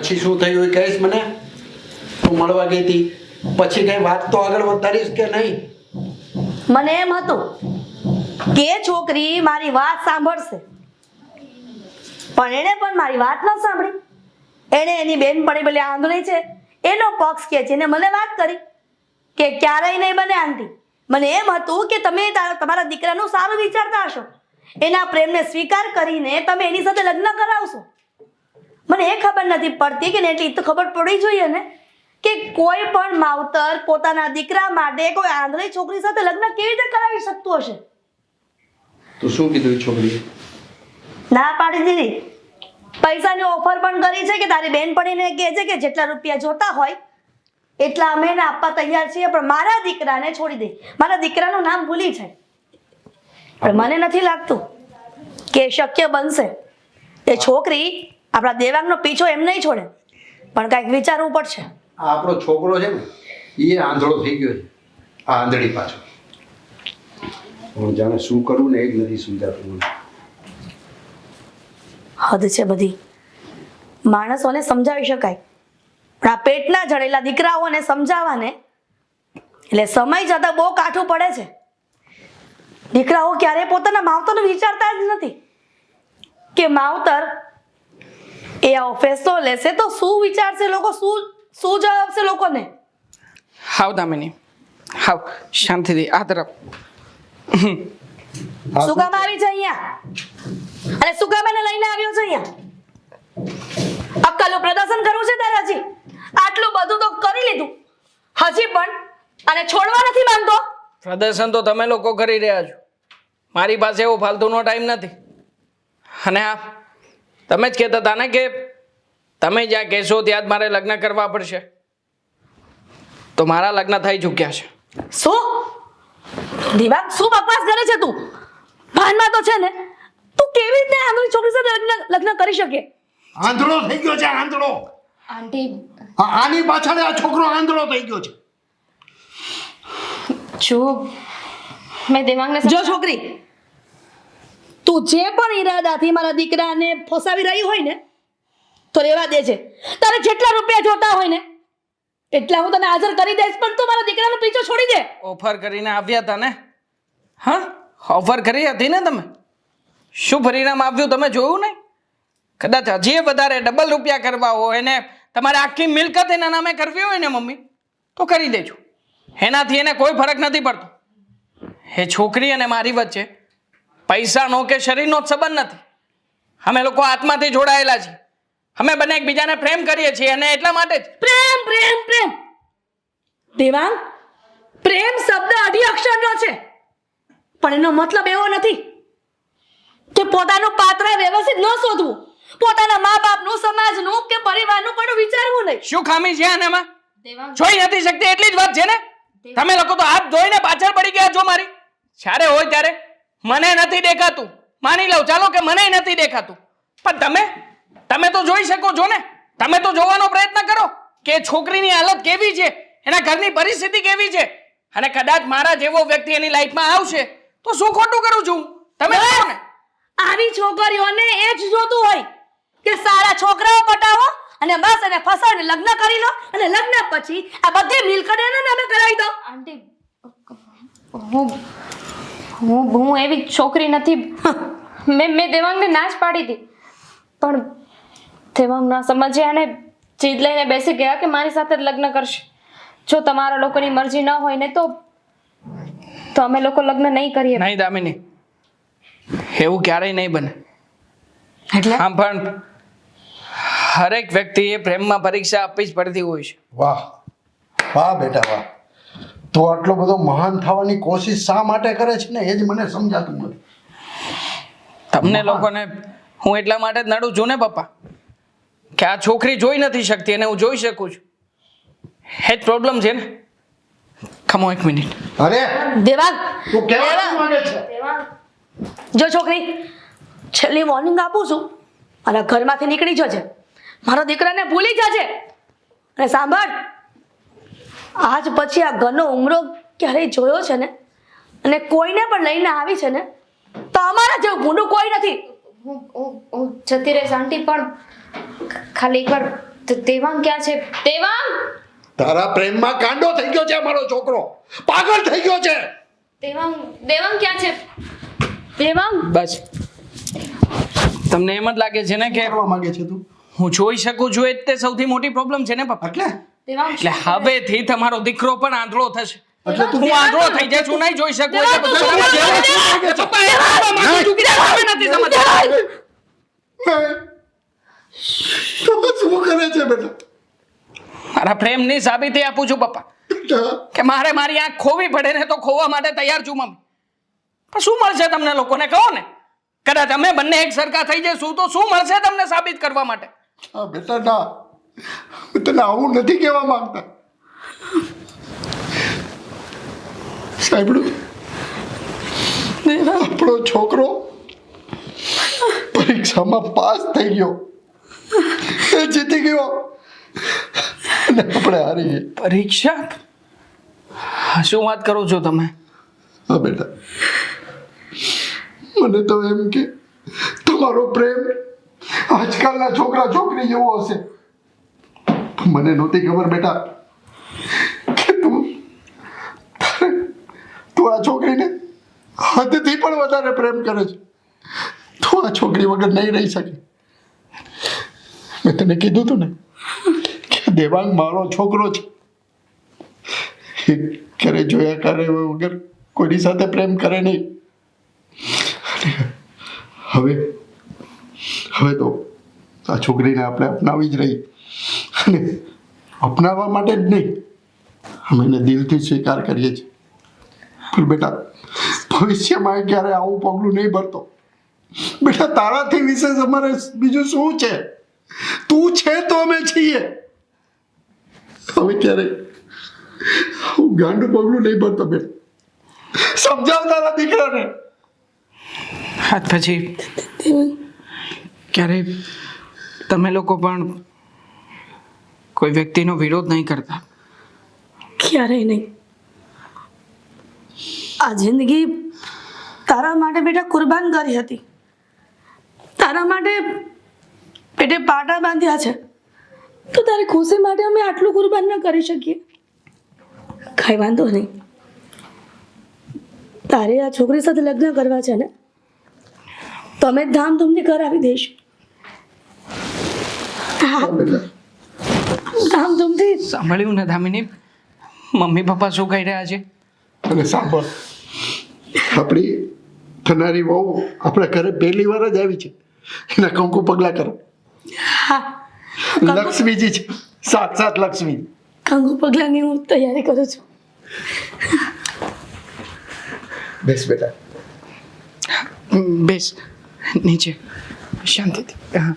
પછી શું થયું એ કહીશ મને? તું મળવા ગઈ હતી પછી કઈ વાત તો આગળ વધારીશ કે નહીં? મને એમ હતું કે છોકરી મારી વાત સાંભળશે, પણ એણે પણ મારી વાત ન સાંભળી. એણે એની બેનપણી પેલી આંધળી છે એનો પક્ષ કે છે ને મને વાત કરી કે ક્યારેય નહીં બને આંટી. મને એમ હતું કે તમે તમારા દીકરાનું સારું વિચારતા હશો, એના પ્રેમને સ્વીકાર કરીને તમે એની સાથે લગ્ન કરાવશો. મને એ ખબર નથી પડતી કે એટલી તો ખબર પડી જોઈએ ને કે કોઈ પણ માવતર પોતાના દીકરા માટે કોઈ આંધળી છોકરી સાથે લગ્ન કેવી રીતે કરાવી શકતું હશે? તું શું કીધું છોકરીએ? ના પાડી દીધી. પૈસાની ઓફર પણ કરી છે કે તારી બેનપણીને કહે છે કે જેટલા રૂપિયા જોતા હોય એટલા અમે એને આપવા તૈયાર છીએ, પણ મારા દીકરાને છોડી દે, મારા દીકરાનું નામ ભૂલી જાય. પણ મને નથી લાગતું કે શક્ય બનશે. એ છોકરી આપણા દેવાંગનો પીછો એમ નહીં છોડે, પણ કાંઈક વિચારવું પડશે. આ આપણો છોકરો છે ને એ આંધળો થઈ ગયો છે, આ આંધળી પાછો. હું જાણે શું કરું ને એ જ નથી સમજાતું મને. હદ છે બધી. માણસોને સમજાવી શકાય, પણ આ પેટના જડેલા દીકરાઓને સમજાવવાને એટલે સમય જતા બહુ કાઠું પડે છે. દીકરાઓ ક્યારે પોતાના માવતરનું વિચારતા જ નથી કે માવતર એ આવો ફેસલો લેશે તો શું વિચારશે લોકો, શું જવાબ આપશે લોકોને? હાવ દામિની, હાવ શાંતિથી આ તરફ. શું કામ આવી છે અહીંયા? અને શું કામ એને લઈને આવ્યો છે અહીંયા? અક્કલનું પ્રદર્શન કરવું છે તારે? હજી આટલું બધું તો કરી લીધું, હજી પણ અને છોડવા નથી માંગતો? પ્રદર્શન તો તમે લોકો કરી રહ્યા છો, મારી પાસે એવો ફાલતુનો ટાઈમ નથી. અને આ તમે જ કહેતા હતા ને કે તમે જ્યાં કહેશો ત્યાં જ મારે લગ્ન કરવા પડશે, તો મારા લગ્ન થઈ ચૂક્યા છે. શું દિવાંગ, શું બકવાસ કરે છે તું? ભાનમાં તો છે ને? તું કેવી રીતે આંધળી છોકરી સાથે લગ્ન કરી શકે? આંધળો થઈ ગયો છે, આંધળો. આંટી આની પાછળ આ છોકરો આંધળો થઈ ગયો છે. જો મેં દેવાંગને જો છોકરી, તું જે પણ ઈરાદાથી મારા દીકરાને ફસાવી રહી હોય ને તો રહેવા દે છે. તારે જેટલા રૂપિયા જોતા હોય ને એટલા હું તને હાજર કરી દઈશ, પણ તું મારા દીકરાનો પીછો છોડી દે. ઓફર કરીને આવ્યા હતા ને? હા, ઓફર કરી હતી ને તમે? શું પરિણામ આવ્યું તમે જોયું નહીં? કદાચ હજી વધારે ડબલ રૂપિયા કરવા હોય ને તમારે આખી મિલકત એના નામે કરવી હોય ને મમ્મી, તો કરી દેજો. એનાથી એને કોઈ ફરક નથી પડતો. એ છોકરી અને મારી વચ્ચે પૈસાનો કે શરીરનો જ સંબંધ નથી. અમે લોકો આત્માથી જોડાયેલા છીએ. અમે બંને એકબીજાને પ્રેમ કરીએ છીએ અને એટલા માટે જ. પ્રેમ પ્રેમ પ્રેમ દેવાંગ, પ્રેમ શબ્દ અઢી અક્ષરનો છે, પણ એનો મતલબ એવો નથી કે પોતાનું પાત્ર વ્યવસ્થિત ન શોધવું, પોતાના મા બાપનું, સમાજનું કે પરિવારનું પણ વિચારવું નહીં. શું ખામી છે આનામાં? દેવાંગ જોઈ નથી શકતી એટલી જ વાત છે ને? તમે લોકો તો હાથ ધોઈને પાછળ પડી ગયા છો મારી. જ્યારે હોય ત્યારે મને નથી દેખાતું, માની લઉં ચાલો કે મને નથી દેખાતું, પણ તમે તો જોઈ શકો છો ને? તમે તો જોવાનો પ્રયત્ન કરો કે છોકરીની હાલત કેવી છે, એના ઘરની પરિસ્થિતિ કેવી છે. અને કદાચ મારા જેવો વ્યક્તિ એની લાઈફમાં આવશે તો શું ખોટું કરું છું? તમે કહો ને. આવી છોકરીઓને એ જ જોતું હોય કે સારા છોકરાઓ પટાવો અને બસ એને ફસાવીને લગ્ન કરી લો, અને લગ્ન પછી આ બધી મિલકત એને નામે કરાવી દો. આંટી હું એવી છોકરી નથી. મેં દેવાંગને ના જ પાડી હતી, પણ દેવાંગ ના સમજ્યા અને જીદ લઈને બેસી ગયા કે મારી સાથે જ લગ્ન કરશે. જો તમારા લોકોની મરજી ન હોય ને તો અમે લોકો લગ્ન નહીં કરીએ. નહીં દામિની, એવું ક્યારેય નહીં બને. એટલે આમ પણ હરેક વ્યક્તિએ પ્રેમમાં પરીક્ષા આપવી જ પડતી હોય છે. વાહ વાહ બેટા વાહ. તું આટલો બધો મહાન થવાની કોશિશ શા માટે કરે છે ને એ જ મને સમજાતું નથી. તમને લોકોને હું એટલા માટે જ નડું છું ને પપ્પા, કે આ છોકરી જોઈ નથી શકતી અને હું જોઈ શકું છું. એ જ પ્રોબ્લેમ છે ને. ખમો એક મિનિટ. અરે દેવાંગ, તું કેવા માંગે છે? જો છોકરી, છેલ્લી વોર્નિંગ આપું છું, અને ઘરમાંથી નીકળી જજે. મારા દીકરાને ભૂલી જજે. અને સાંભળ, આજ પછી આ ઘરનો ઉમરો ક્યારેય જોયો છે ને અને કોઈને પણ લઈને આવી છે ને તો અમારા જેવું ભૂંડું કોઈ નથી. હું જતી રહીશ આંટી, પણ ખાલી એકવાર દેવાંગ ક્યાં છે? દેવાંગ! તારા પ્રેમમાં કાંડો થઈ ગયો છે મારો છોકરો, પાગલ થઈ ગયો છે. દેવાંગ ક્યાં છે? દેવાંગ! બસ તમને એમ જ લાગે છે ને કે કરવા માંગે છે તું? હું જોઈ શકું છું એ જ તે સૌથી મોટી પ્રોબ્લેમ છે ને પપ્પા. એટલે દેવાંગ એટલે હવેથી તમારો દીકરો પણ આંધળો થશે. એટલે તું હું આંધળો થઈ જઈશ, હું નહીં જોઈ શકું એટલે બધું દેવાંગ! તમારે દેવાંગ! પપ્પા એ મારવા માંગુ છું કે તમે નથી સમજતા. તું શું કરે છે બેટા? મારા પ્રેમની સાબિતી આપું છું પપ્પા કે મારે મારી આંખ ખોવી પડે ને તો ખોવા માટે તૈયાર છું મમ્મી. પણ શું મળશે તમને લોકોને કહો ને? કદાચ અમે બંને એક સરખા થઈ જઈશું તો શું મળશે તમને સાબિત કરવા માટે? હા બેટા ના, હું તને આવું નથી કહેવા માંગતા. સાંભળ્યું? આપણો છોકરો પરીક્ષામાં પાસ થઈ ગયો, એ જીતી ગયો અને આપણે હારી ગયા. પરીક્ષા? શું વાત કરો છો તમે? હા બેટા, મને તો એમ કે તમારો પ્રેમ આજકાલના છોકરા છોકરી જેવો હશે. મને નહોતી ખબર બેટા કે તું આ છોકરીને હદથી પણ વધારે પ્રેમ કરે છે. તું આ છોકરી વગર નહીં રહી શકે. મેં તને કીધું હતું ને કે દેવાંગ મારો છોકરો છે. એ કરે જોયા કરે વગર કોઈની સાથે પ્રેમ કરે નહીં. હવે તો આ છોકરીને આપણે અપનાવી જ રહી, અને અપનાવવા માટે જ નહીં, અમે એને દિલથી સ્વીકાર કરીએ છીએ. પણ બેટા ભવિષ્યમાં ક્યારે આવું પગલું નહીં ભરતો. બેટા તારાથી વિશેષ અમારે બીજું શું છે? તું છે તો અમે છીએ. હવે ક્યારે આવું ગાંડું પગલું નહીં ભરતો બેટા. સમજાવ તારા દીકરાને. હા પછી ક્યારે તમે લોકો પણ કોઈ વ્યક્તિનો વિરોધ નહીં કરતા? ક્યારેય નહીં. આ જિંદગી તારા માટે બેટા કુરબાન કરી હતી. તારા માટે પેટે પાટા બાંધ્યા છે, તો તારી ખુશી માટે અમે આટલું કુરબાન ન કરી શકીએ. કાંઈ વાંધો નહીં. તારે આ છોકરી સાથે લગ્ન કરવા છે ને, તો અમે ધામધૂમથી કરાવી દઈશું. ધામધૂમથી. સાંભળ્યું ને દામિની, મમ્મી પપ્પા શું કહી રહ્યા છે? અને સાંભળ, આપણી થનારી વહુ આપણા ઘરે પહેલી વાર જ આવી છે. એના કંકુ પગલા કરો. હા, લક્ષ્મીજી છે, સાક્ષાત લક્ષ્મી. કંકુ પગલાની હું તૈયારી કરું છું. બેસ બેટા. બેસ નીચે શાંતિથી. હા